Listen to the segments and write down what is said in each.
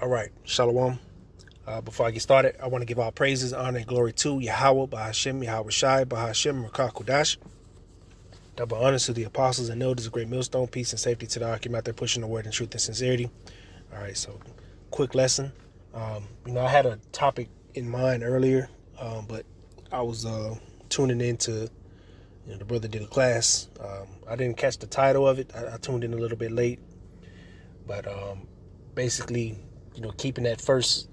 All right, Shalom. Before I get started, I want to give all praises, honor, and glory to Yahweh, Bahashem, Yahweh Shai, Bahashem, Rakah Kodash. Double honors to the apostles and elders of Great Millstone. Peace and safety to the Akim out there pushing the word in truth and sincerity. All right, so quick lesson. I had a topic in mind earlier, but I was tuning into, the brother did a class. I didn't catch the title of it. I tuned in a little bit late, but basically, keeping that first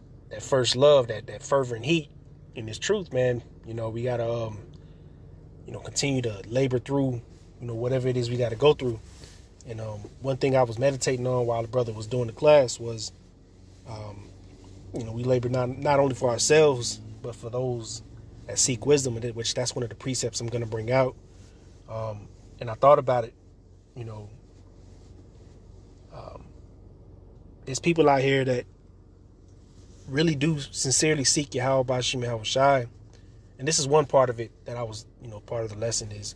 love, that fervent heat in this truth, man. We gotta, continue to labor through, whatever it is we got to go through. And one thing I was meditating on while the brother was doing the class was, we labor not only for ourselves, but for those that seek wisdom, which that's one of the precepts I'm going to bring out. And I thought about it, there's people out here that really do sincerely seek Yahweh Bashim Yahweh Shai. And this is one part of it that I was, part of the lesson is,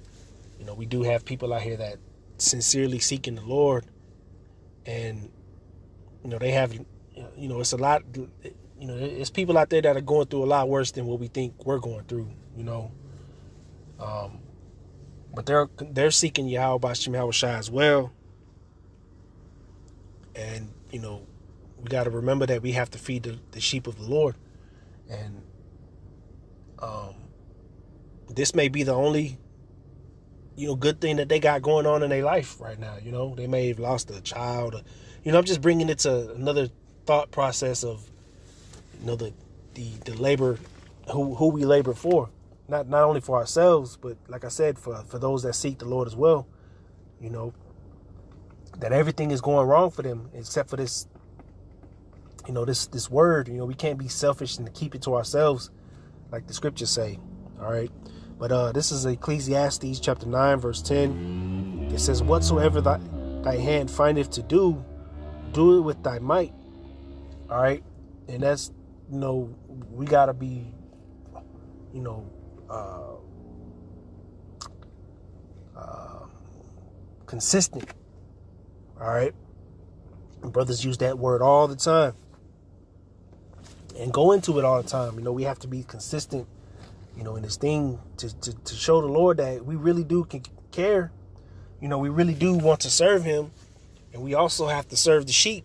we do have people out here that sincerely seeking the Lord, and, they have, it's a lot, it's people out there that are going through a lot worse than what we think we're going through, but they're seeking Yahweh Bashim Yahweh Shai as well. And, we got to remember that we have to feed the sheep of the Lord. And this may be the only, good thing that they got going on in their life right now. They may have lost a child. I'm just bringing it to another thought process of, the labor, who we labor for. Not only for ourselves, but like I said, for those that seek the Lord as well. That everything is going wrong for them except for this, this word. We can't be selfish and keep it to ourselves like the scriptures say. All right. But this is Ecclesiastes chapter 9, verse 10. It says, whatsoever thy hand findeth to do, do it with thy might. All right. And that's, we got to be, consistent. All right. And brothers use that word all the time and go into it all the time. We have to be consistent, in this thing to show the Lord that we really do care. We really do want to serve him, and we also have to serve the sheep.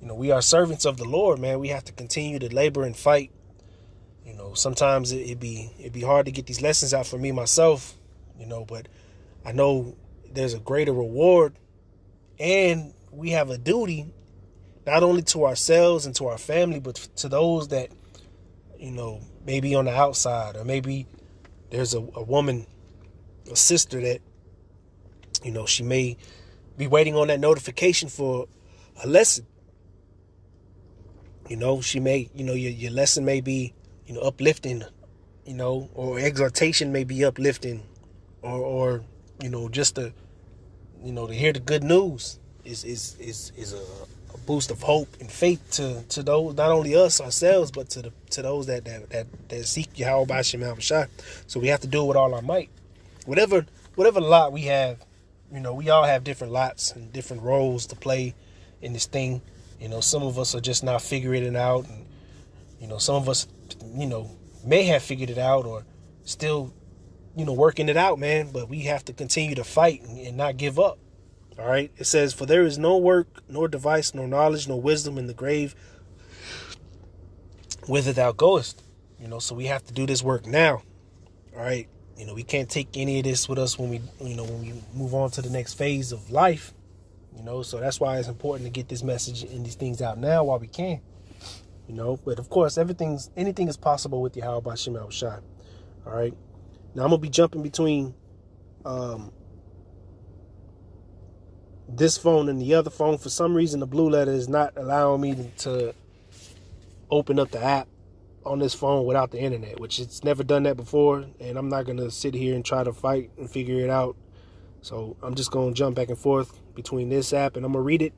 We are servants of the Lord, man. We have to continue to labor and fight. Sometimes it'd be hard to get these lessons out for me myself, but I know there's a greater reward, and we have a duty not only to ourselves and to our family, but to those that, maybe on the outside, or maybe there's a woman, a sister that, she may be waiting on that notification for a lesson. She may, your lesson may be, uplifting, or exhortation may be uplifting, or just to hear the good news is a boost of hope and faith to those, not only us ourselves, but to those that seek Yahweh Bashim Yahweh Shai. So we have to do it with all our might. Whatever lot we have, we all have different lots and different roles to play in this thing. Some of us are just not figuring it out, and some of us, may have figured it out or still, working it out, man. But we have to continue to fight and not give up. All right. It says, for there is no work, nor device, nor knowledge, nor wisdom in the grave whither thou goest. So we have to do this work now. All right. We can't take any of this with us when we move on to the next phase of life. So that's why it's important to get this message and these things out now while we can. But of course, anything is possible with Yahweh Bashim Yahweh Shai. All right. Now I'm gonna be jumping between this phone and the other phone. For some reason, the blue letter is not allowing me to open up the app on this phone without the internet, which it's never done that before. And I'm not gonna sit here and try to fight and figure it out. So I'm just gonna jump back and forth between this app, and I'm gonna read it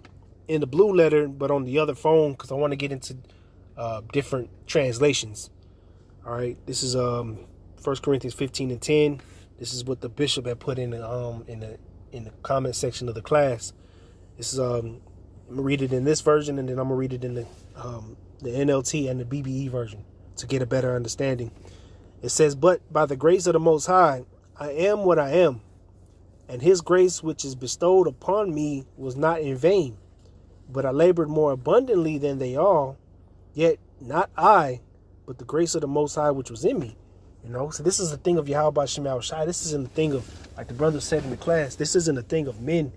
in the blue letter, but on the other phone, because I want to get into different translations. All right, this is 1 Corinthians 15:10. This is what the bishop had put in the comment section of the class. This is I'm gonna read it in this version, and then I'm gonna read it in the NLT and the BBE version to get a better understanding. It says, "But by the grace of the Most High, I am what I am, and his grace which is bestowed upon me was not in vain. But I labored more abundantly than they all, yet not I, but the grace of the Most High which was in me." So this is the thing of Yahweh Shem Shai. This isn't the thing of, like the brother said in the class, this isn't a thing of men,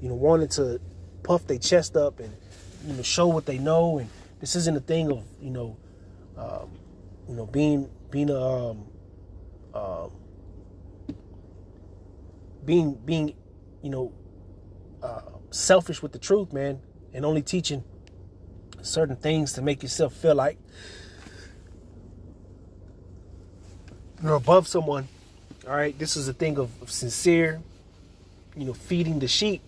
wanting to puff their chest up and, show what they know. And this isn't a thing of, being selfish with the truth, man, and only teaching certain things to make yourself feel like you're above someone. All right, this is a thing of sincere, feeding the sheep.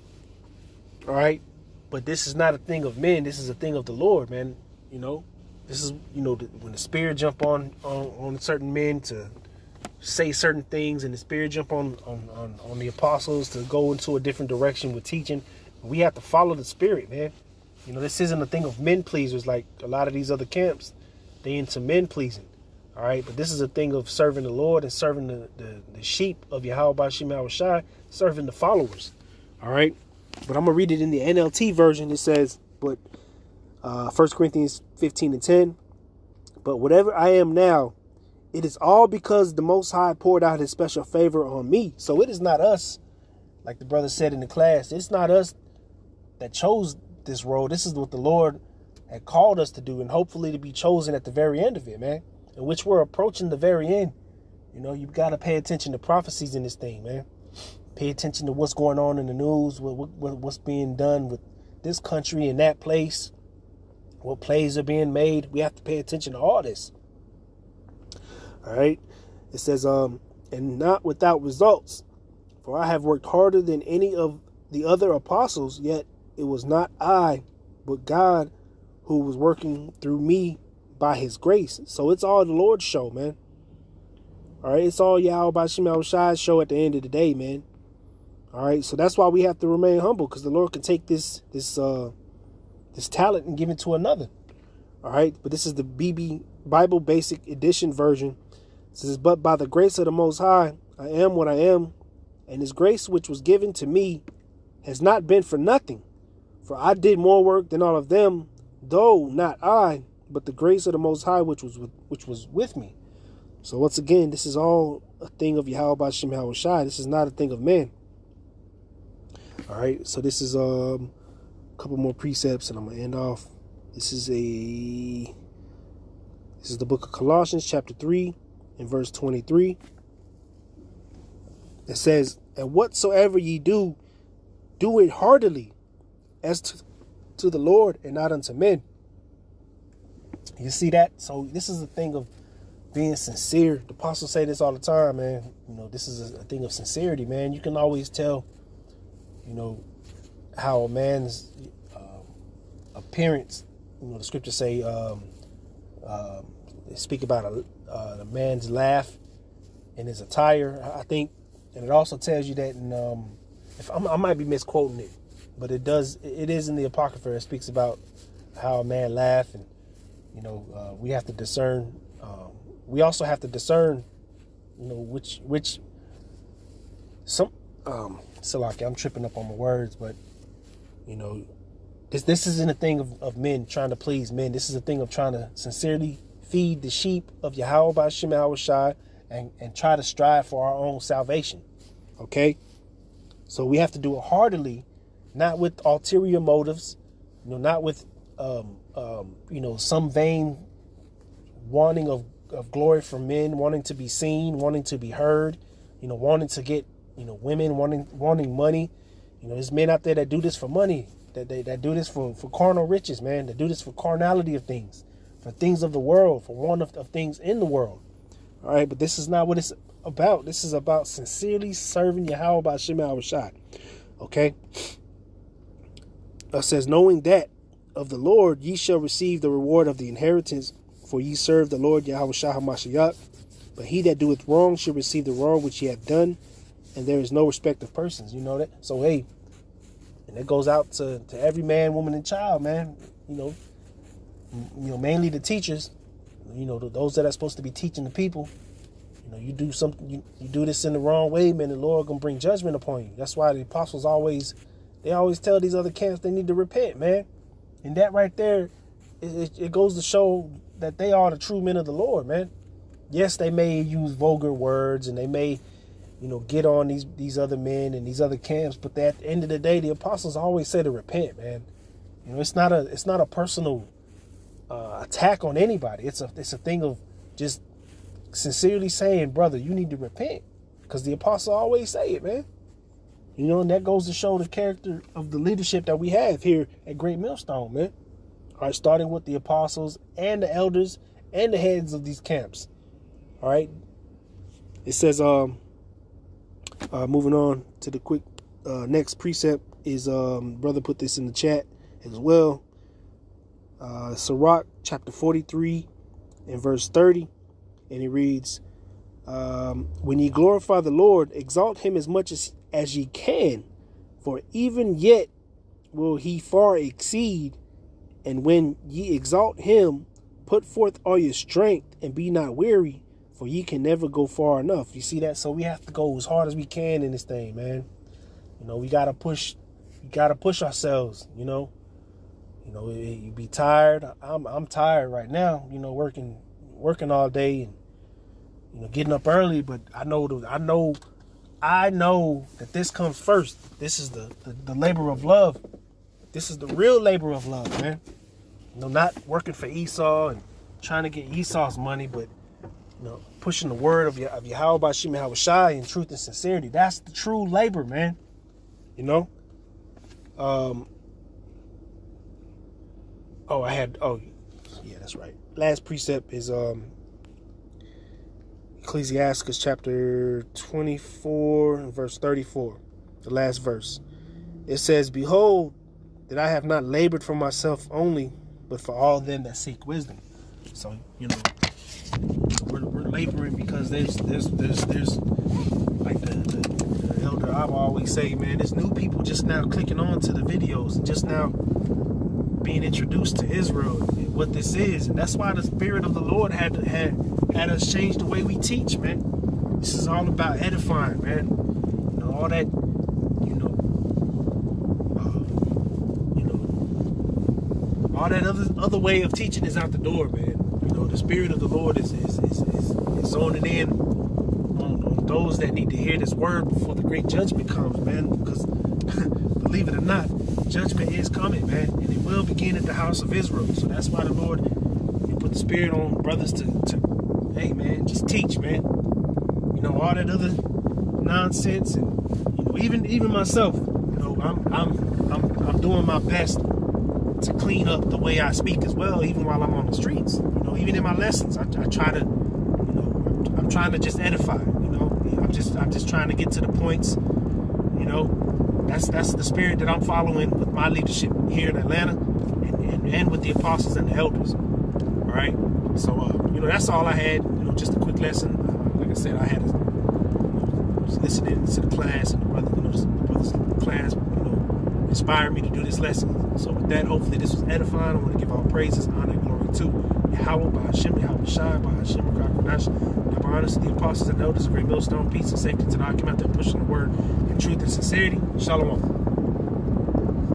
All right, but this is not a thing of men. This is a thing of the Lord, man. This is when the Spirit jump on certain men to say certain things, and the Spirit jump on the apostles to go into a different direction with teaching. We have to follow the Spirit, man. This isn't a thing of men pleasers like a lot of these other camps. They into men pleasing. All right, but this is a thing of serving the Lord and serving the sheep of Yahweh Shem Shai, serving the followers. All right, but I'm gonna read it in the NLT version. It says, but 1 Corinthians 15:10. But whatever I am now, it is all because the Most High poured out his special favor on me. So it is not us, like the brother said in the class. It's not us that chose this road. This is what the Lord had called us to do, and hopefully to be chosen at the very end of it, man. In which we're approaching the very end. You've got to pay attention to prophecies in this thing, man. Pay attention to what's going on in the news, what's being done with this country and that place, what plays are being made. We have to pay attention to all this. All right. It says, and not without results, for I have worked harder than any of the other apostles, yet it was not I, but God who was working through me by his grace. So it's all the Lord's show, man. All right, it's all Yahweh Shem Shai's show at the end of the day, man. All right, so that's why we have to remain humble, because the Lord can take this talent and give it to another. All right, but this is the BB Bible Basic Edition version. It says, "But by the grace of the Most High, I am what I am, and his grace which was given to me has not been for nothing. For I did more work than all of them, though not I, but the grace of the Most High which was with me." So once again, this is all a thing of Yahweh Shem Shai. This is not a thing of man. All right, so this is a couple more precepts, and I'm gonna end off. This is the book of Colossians, chapter 3, and verse 23. It says, "And whatsoever ye do, do it heartily, as to the Lord and not unto men." You see that? So this is a thing of being sincere. The apostles say this all the time, man. This is a thing of sincerity, man. You can always tell, how a man's appearance, the scriptures say, they speak about a man's laugh and his attire, I think. And it also tells you that, I might be misquoting it, but it is in the Apocrypha. It speaks about how a man laughs, and we have to discern. We also have to discern, Salaki, I'm tripping up on my words, but this isn't a thing of men trying to please men. This is a thing of trying to sincerely feed the sheep of Yahweh Shem Shai and try to strive for our own salvation. Okay, so we have to do it heartily, not with ulterior motives, not with some vain wanting of glory from men, wanting to be seen, wanting to be heard, wanting to get women, wanting money. There's men out there that do this for money, that do this for carnal riches, man, that do this for carnality of things, for things of the world, for one of things in the world. All right, but this is not what it's about. This is about sincerely serving Yahweh Shem Shai. Okay? It says, "Knowing that of the Lord ye shall receive the reward of the inheritance, for ye serve the Lord Yahweh Shai HaMashiach. But he that doeth wrong shall receive the wrong which he hath done, and there is no respect of persons." You know that? So, hey, And it goes out to every man, woman, and child, man. Mainly the teachers, those that are supposed to be teaching the people. You do something, you do this in the wrong way, man, the Lord gonna bring judgment upon you. That's why the apostles always tell these other camps they need to repent, man. And that right there, it goes to show that they are the true men of the Lord, man. Yes, they may use vulgar words and they may, get on these other men and these other camps, but at the end of the day, the apostles always say to repent, man. It's not a personal attack on anybody. It's a thing of just sincerely saying, brother, you need to repent, because the apostle always say it, man. And that goes to show the character of the leadership that we have here at Great Millstone, man. All right, starting with the apostles and the elders and the heads of these camps. All right. It says, moving on to the quick next precept is, brother put this in the chat as well. Sirach chapter 43 and verse 30. And it reads, when ye glorify the Lord, exalt him as much as ye can, for even yet will he far exceed. And when ye exalt him, put forth all your strength and be not weary, for ye can never go far enough. You see that? So we have to go as hard as we can in this thing, man. We gotta push ourselves, You be tired. I'm tired right now, working all day and getting up early, but I know that this comes first. This is the labor of love. This is the real labor of love, man. Not working for Esau and trying to get Esau's money, but pushing the word of Yahweh Bashim Yahushai in truth and sincerity. That's the true labor, man. Yeah, that's right. Last precept is Ecclesiastes chapter 24 and verse 34, the last verse. It says, behold, that I have not labored for myself only, but for all them that seek wisdom. So, we're laboring because there's like the elder Abba always say, man, there's new people just now clicking on to the videos and just now being introduced to Israel and what this is. And that's why the Spirit of the Lord had us change the way we teach, man. This is all about edifying, man. All that, all that other way of teaching is out the door, man. The Spirit of the Lord is zoning in on those that need to hear this word before the great judgment comes, man. Because believe it or not, judgment is coming, man, and it will begin at the house of Israel. So that's why the Lord put the Spirit on brothers to hey, man, just teach, man. All that other nonsense, and even myself, I'm doing my best to clean up the way I speak as well, even while I'm on the streets. Even in my lessons, I try to, I'm trying to just edify. I'm just trying to get to the points. That's the spirit that I'm following with my leadership here in Atlanta, and with the apostles and the elders. All right. So that's all I had. Just a quick lesson. Like I said, I was listening to the class, and the brother's class, inspired me to do this lesson. So with that, hopefully this was edifying. I want to give all praises, honor, and glory to Yahweh, Bahashim, Yahweh Shai, Bahashim, Kakodash. Now, honors to the apostles and elders of Great Millstone, peace and safety to the Akim out there pushing the word in truth and sincerity. Shalom.